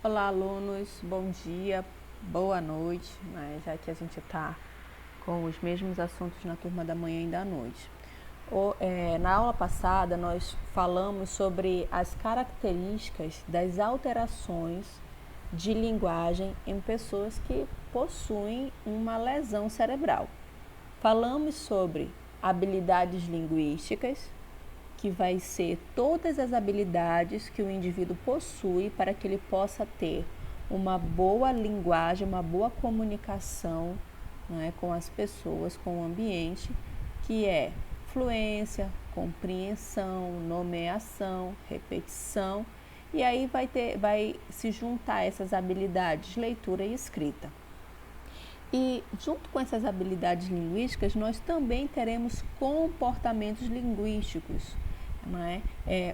Olá, alunos, bom dia, boa noite, né? Já que a gente está com os mesmos assuntos na turma da manhã e da noite. Na aula passada, nós falamos sobre as características das alterações de linguagem em pessoas que possuem uma lesão cerebral. Falamos sobre habilidades linguísticas, que vai ser todas as habilidades que o indivíduo possui para que ele possa ter uma boa linguagem, uma boa comunicação, né, com as pessoas, com o ambiente, que é fluência, compreensão, nomeação, repetição, e aí vai se juntar essas habilidades, leitura e escrita. E junto com essas habilidades linguísticas, nós também teremos comportamentos linguísticos.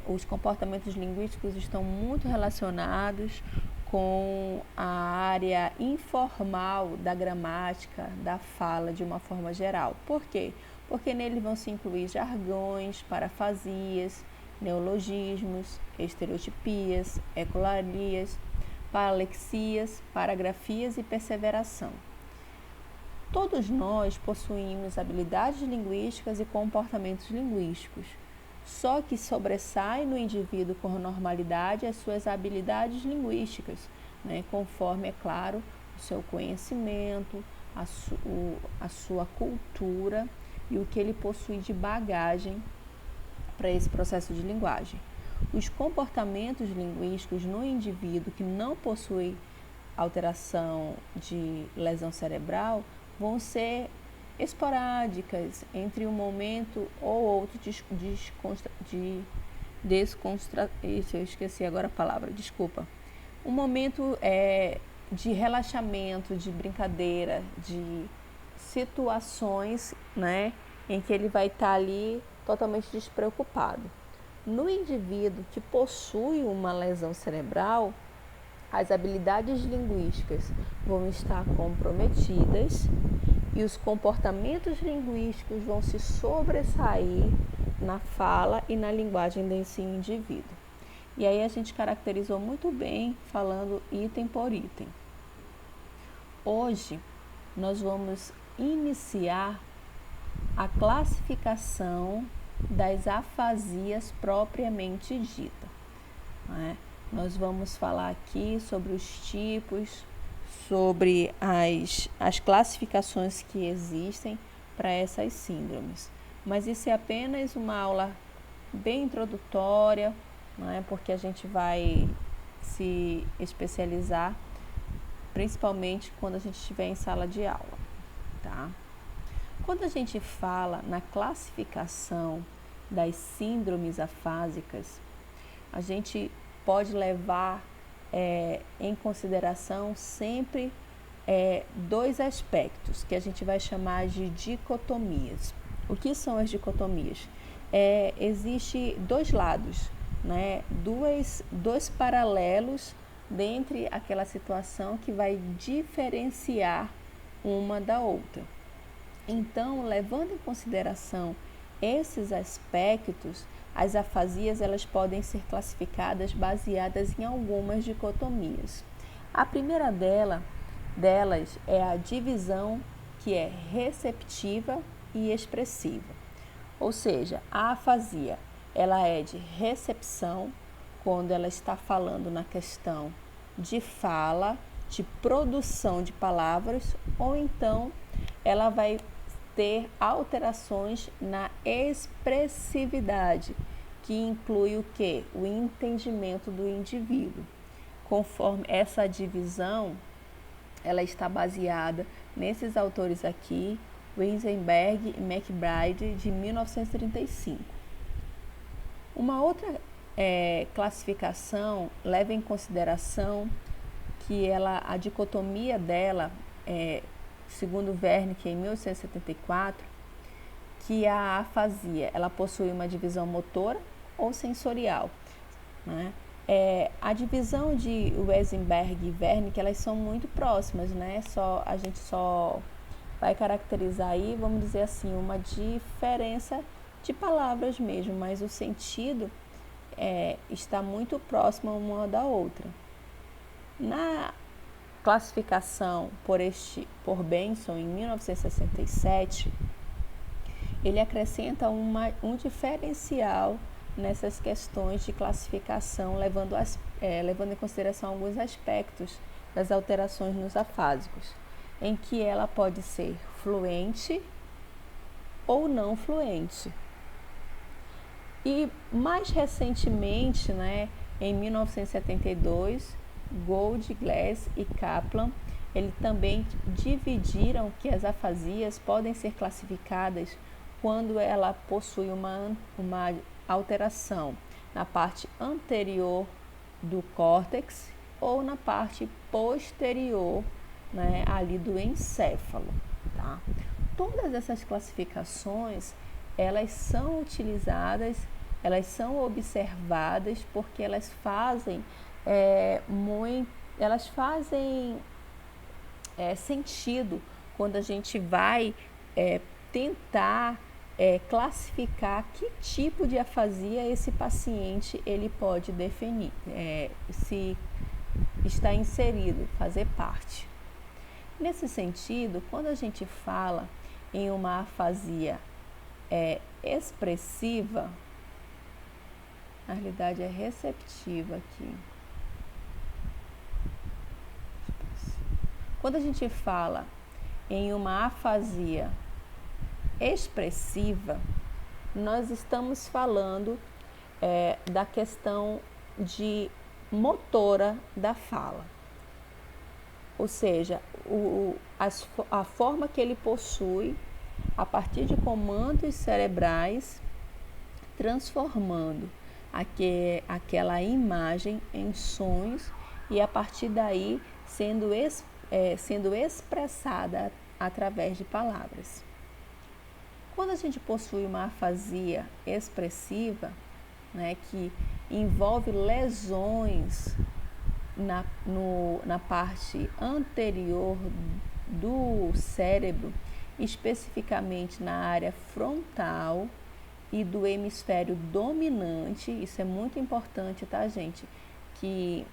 Os comportamentos linguísticos estão muito relacionados com a área informal da gramática, da fala de uma forma geral. Por quê? Porque nele vão se incluir jargões, parafrasias, neologismos, estereotipias, ecolarias, paralexias, paragrafias e perseveração. Todos nós possuímos habilidades linguísticas e comportamentos linguísticos, só que sobressai no indivíduo com normalidade as suas habilidades linguísticas, né, conforme, é claro, o seu conhecimento, a sua cultura e o que ele possui de bagagem para esse processo de linguagem. Os comportamentos linguísticos no indivíduo que não possui alteração de lesão cerebral vão ser esporádicas entre um momento ou outro eu esqueci agora a palavra, desculpa. Um momento de relaxamento, de brincadeira, de situações, né, em que ele vai estar ali totalmente despreocupado. No indivíduo que possui uma lesão cerebral, as habilidades linguísticas vão estar comprometidas e os comportamentos linguísticos vão se sobressair na fala e na linguagem desse indivíduo. E aí a gente caracterizou muito bem falando item por item. Hoje nós vamos iniciar a classificação das afasias propriamente dita, né? Nós vamos falar aqui sobre os tipos, sobre as classificações que existem para essas síndromes. Mas isso é apenas uma aula bem introdutória, né, porque a gente vai se especializar principalmente quando a gente estiver em sala de aula, tá? Quando a gente fala na classificação das síndromes afásicas, a gente pode levar em consideração sempre dois aspectos que a gente vai chamar de dicotomias. O que são as dicotomias? Existe dois lados, né? Dois paralelos dentre aquela situação que vai diferenciar uma da outra. Então, levando em consideração esses aspectos, as afasias elas podem ser classificadas baseadas em algumas dicotomias. A primeira delas é a divisão que é receptiva e expressiva. Ou seja, a afasia ela é de recepção, quando ela está falando na questão de fala, de produção de palavras, ou então ela vai ter alterações na expressividade, que inclui o quê? O entendimento do indivíduo. Conforme essa divisão, ela está baseada nesses autores aqui, Weisenberg e McBride, de 1935. Uma outra classificação leva em consideração que a dicotomia dela segundo Wernicke, em 1874, que a afasia ela possui uma divisão motora ou sensorial, né? A divisão de Weisenberg e Wernicke, elas são muito próximas, né? A gente só vai caracterizar aí, vamos dizer assim, uma diferença de palavras mesmo, mas o sentido está muito próximo uma da outra. Na classificação por Benson, em 1967, ele acrescenta um diferencial nessas questões de classificação, levando em consideração alguns aspectos das alterações nos afásicos, em que ela pode ser fluente ou não fluente. E mais recentemente, em 1972, Gold, Glass e Kaplan, eles também dividiram que as afasias podem ser classificadas quando ela possui uma alteração na parte anterior do córtex ou na parte posterior, ali do encéfalo, tá? Todas essas classificações, elas são utilizadas, elas são observadas porque elas fazem sentido quando a gente vai tentar classificar que tipo de afasia esse paciente ele pode definir, se está inserido, fazer parte. Nesse sentido, quando a gente fala em uma afasia expressiva, na realidade é receptiva aqui. Quando a gente fala em uma afasia expressiva, nós estamos falando da questão de motora da fala. Ou seja, a forma que ele possui a partir de comandos cerebrais, transformando aquela imagem em sons e a partir daí sendo expressada através de palavras. Quando a gente possui uma afasia expressiva, que envolve lesões na parte anterior do cérebro, especificamente na área frontal e do hemisfério dominante, isso é muito importante, tá, gente? Que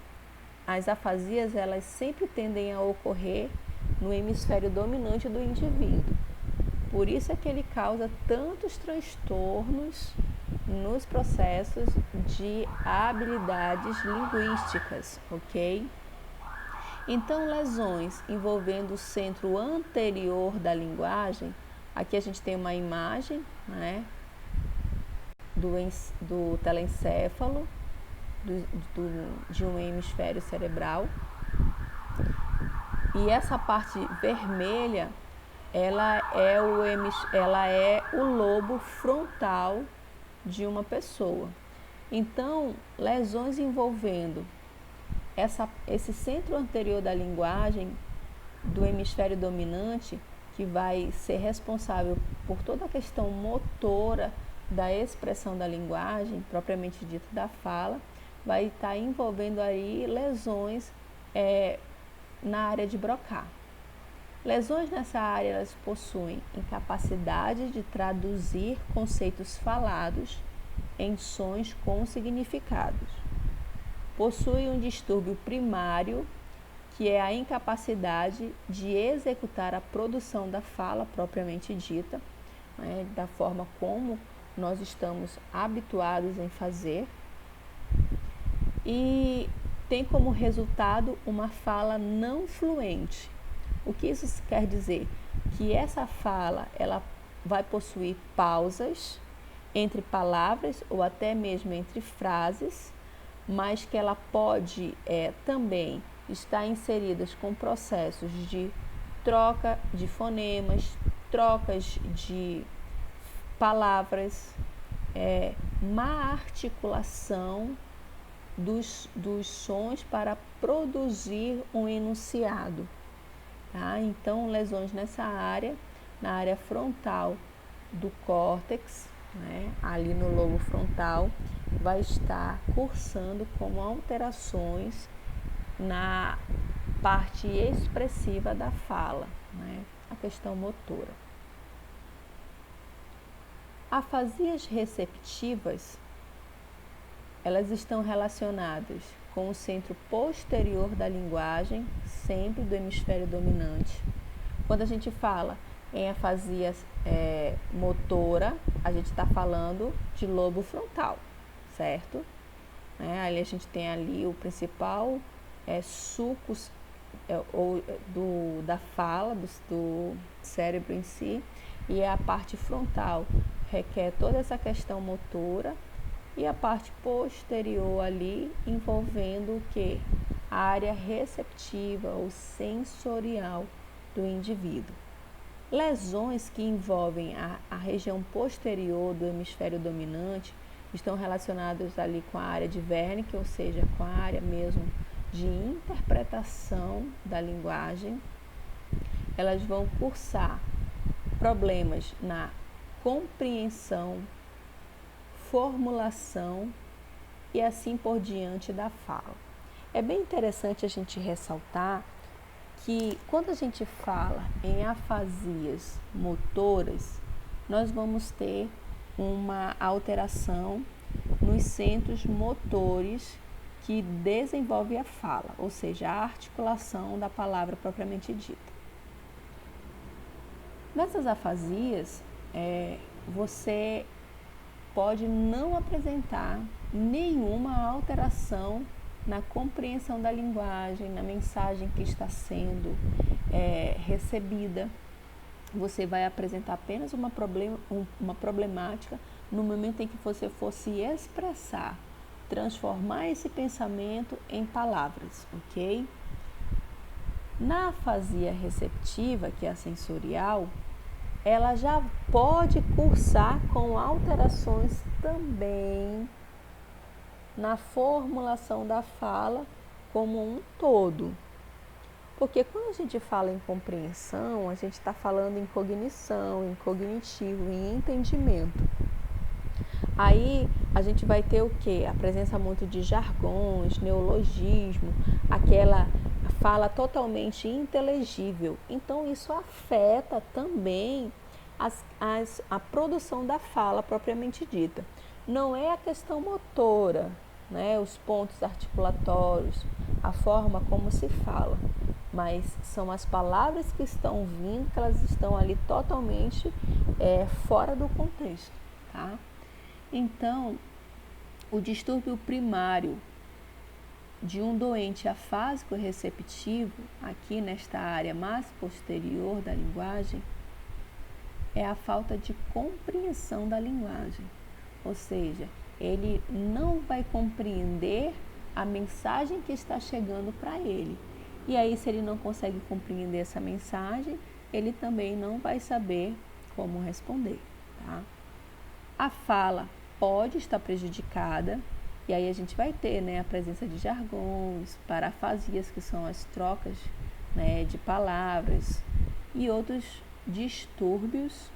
as afasias, elas sempre tendem a ocorrer no hemisfério dominante do indivíduo. Por isso é que ele causa tantos transtornos nos processos de habilidades linguísticas, ok? Então, lesões envolvendo o centro anterior da linguagem, aqui a gente tem uma imagem, do telencéfalo, de um hemisfério cerebral. E essa parte vermelha, ela é o lobo frontal de uma pessoa. Então, lesões envolvendo esse centro anterior da linguagem do hemisfério dominante, que vai ser responsável por toda a questão motora da expressão da linguagem, propriamente dita da fala, vai estar envolvendo aí lesões na área de Broca. Lesões nessa área, elas possuem incapacidade de traduzir conceitos falados em sons com significados. Possui um distúrbio primário, que é a incapacidade de executar a produção da fala propriamente dita, da forma como nós estamos habituados em fazer, e tem como resultado uma fala não fluente. O que isso quer dizer? Que essa fala, ela vai possuir pausas entre palavras ou até mesmo entre frases, mas que ela pode também estar inserida com processos de troca de fonemas, trocas de palavras, má articulação dos sons para produzir um enunciado. Tá? Então, lesões nessa área, na área frontal do córtex, ali no lobo frontal, vai estar cursando com alterações na parte expressiva da fala, a questão motora. Afasias receptivas, elas estão relacionadas com o centro posterior da linguagem, sempre do hemisfério dominante. Quando a gente fala em afasia motora, a gente está falando de lobo frontal, certo? Aí a gente tem ali o principal sulcus da fala, do cérebro em si, e a parte frontal requer toda essa questão motora, e a parte posterior ali envolvendo o que? A área receptiva ou sensorial do indivíduo. Lesões que envolvem a região posterior do hemisfério dominante estão relacionadas ali com a área de Wernicke, ou seja, com a área mesmo de interpretação da linguagem. Elas vão cursar problemas na compreensão, formulação e assim por diante da fala. É bem interessante a gente ressaltar que quando a gente fala em afasias motoras, nós vamos ter uma alteração nos centros motores que desenvolve a fala, ou seja, a articulação da palavra propriamente dita. Nessas afasias, você pode não apresentar nenhuma alteração na compreensão da linguagem, na mensagem que está sendo recebida. Você vai apresentar apenas uma problemática no momento em que você for se expressar, transformar esse pensamento em palavras, ok? Na afasia receptiva, que é a sensorial, ela já pode cursar com alterações também na formulação da fala como um todo. Porque quando a gente fala em compreensão, a gente está falando em cognição, em cognitivo, em entendimento. Aí a gente vai ter o quê? A presença muito de jargões, neologismo, aquela fala totalmente inteligível. Então isso afeta também a produção da fala propriamente dita. Não é a questão motora, os pontos articulatórios, a forma como se fala, mas são as palavras que estão vindo, que elas estão ali totalmente fora do contexto, tá? Então, o distúrbio primário de um doente afásico receptivo, aqui nesta área mais posterior da linguagem, é a falta de compreensão da linguagem, ou seja, ele não vai compreender a mensagem que está chegando para ele. E aí, se ele não consegue compreender essa mensagem, ele também não vai saber como responder, tá? A fala pode estar prejudicada, e aí a gente vai ter a presença de jargões, parafasias, que são as trocas de palavras, e outros distúrbios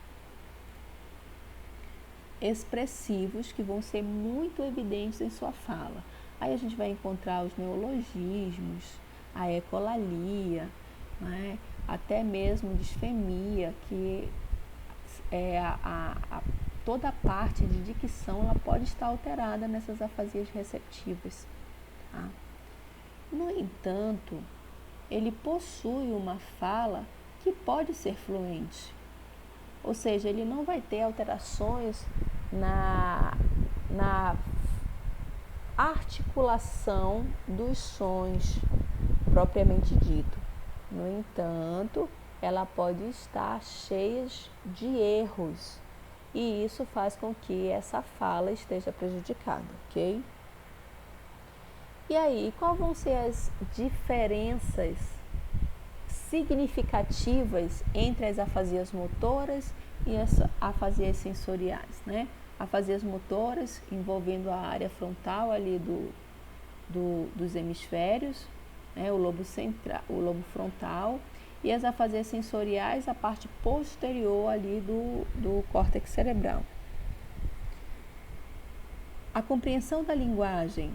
expressivos que vão ser muito evidentes em sua fala. Aí a gente vai encontrar os neologismos, a ecolalia, até mesmo disfemia, que é toda a parte de dicção ela pode estar alterada nessas afasias receptivas. Tá? No entanto, ele possui uma fala que pode ser fluente, ou seja, ele não vai ter alterações na articulação dos sons propriamente dito. No entanto, ela pode estar cheia de erros, e isso faz com que essa fala esteja prejudicada, ok? E aí, quais vão ser as diferenças significativas entre as afasias motoras e as afasias sensoriais, Afasias motoras envolvendo a área frontal ali dos hemisférios, o lobo central, o lobo frontal, e as afasias sensoriais, a parte posterior ali do córtex cerebral. A compreensão da linguagem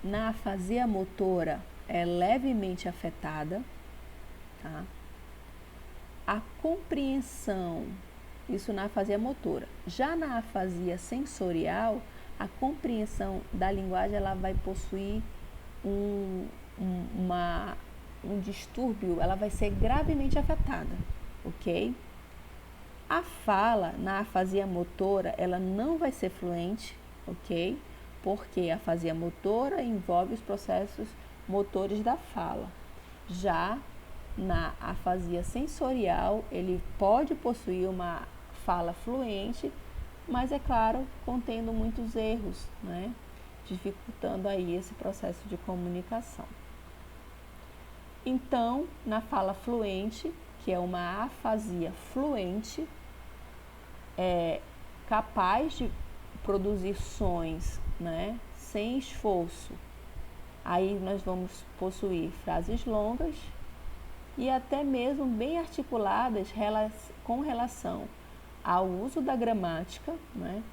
na afasia motora é levemente afetada, tá? A compreensão, isso na afasia motora. Já na afasia sensorial, a compreensão da linguagem ela vai possuir um distúrbio, ela vai ser gravemente afetada, ok? A fala na afasia motora, ela não vai ser fluente, ok? Porque a afasia motora envolve os processos motores da fala. Já na afasia sensorial, ele pode possuir uma fala fluente, mas é claro, contendo muitos erros, né? Dificultando aí esse processo de comunicação. Então, na fala fluente, que é uma afasia fluente, é capaz de produzir sons, né, sem esforço. Aí nós vamos possuir frases longas e até mesmo bem articuladas com relação ao uso da gramática, né,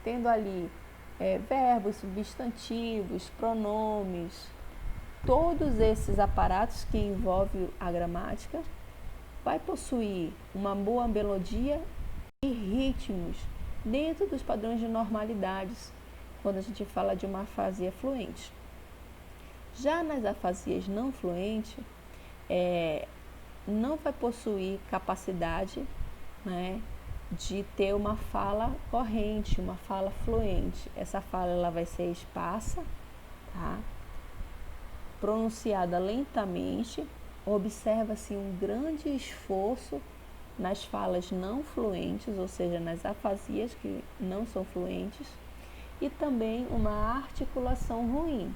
tendo ali verbos, substantivos, pronomes, todos esses aparatos que envolvem a gramática, vai possuir uma boa melodia e ritmos dentro dos padrões de normalidades, quando a gente fala de uma afasia fluente. Já nas afasias não fluentes, não vai possuir capacidade, né, de ter uma fala corrente, uma fala fluente. Essa fala ela vai ser esparsa, tá? Pronunciada lentamente, observa-se um grande esforço nas falas não fluentes, ou seja, nas afasias que não são fluentes, e também uma articulação ruim.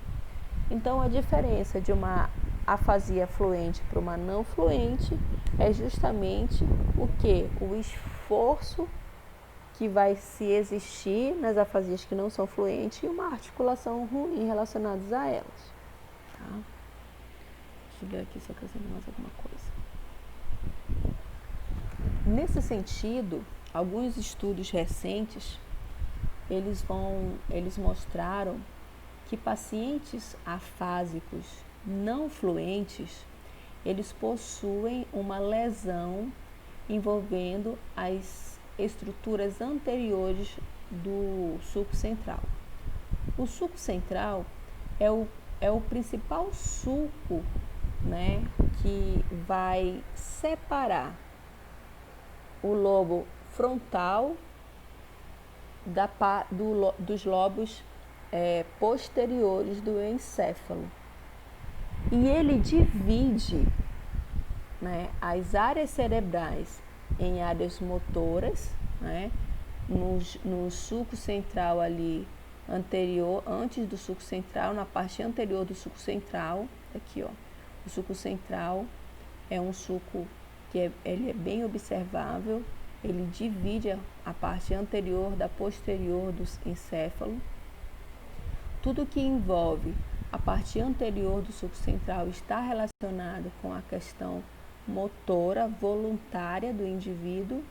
Então, a diferença de uma afasia fluente para uma não fluente é justamente o que? O esforço que vai se existir nas afasias que não são fluentes e uma articulação ruim relacionadas a elas. Tá? Deixa eu ver aqui se eu acrescento mais alguma coisa. Nesse sentido, alguns estudos recentes, eles mostraram que pacientes afásicos não fluentes, eles possuem uma lesão envolvendo as estruturas anteriores do sulco central. O sulco central é o principal sulco, né, que vai separar o lobo frontal dos lobos posteriores do encéfalo. E ele divide, né, as áreas cerebrais em áreas motoras, né, no sulco central ali anterior, antes do sulco central, na parte anterior do sulco central, aqui ó, o sulco central é um sulco que ele é bem observável, ele divide a parte anterior da posterior do encéfalo. Tudo que envolve a parte anterior do sulco central está relacionado com a questão motora voluntária do indivíduo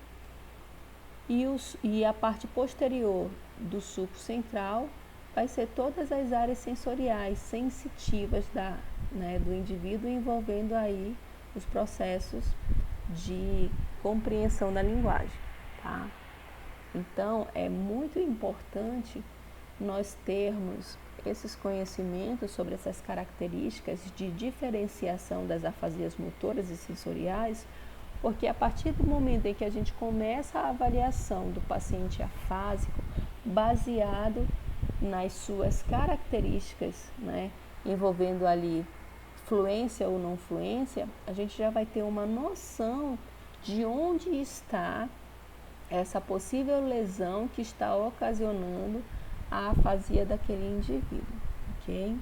e a parte posterior do sulco central vai ser todas as áreas sensoriais sensitivas do indivíduo, envolvendo aí os processos de compreensão da linguagem, tá? Então, é muito importante nós termos esses conhecimentos sobre essas características de diferenciação das afasias motoras e sensoriais, porque a partir do momento em que a gente começa a avaliação do paciente afásico, baseado nas suas características, né, envolvendo ali fluência ou não fluência, a gente já vai ter uma noção de onde está essa possível lesão que está ocasionando a afasia daquele indivíduo, ok?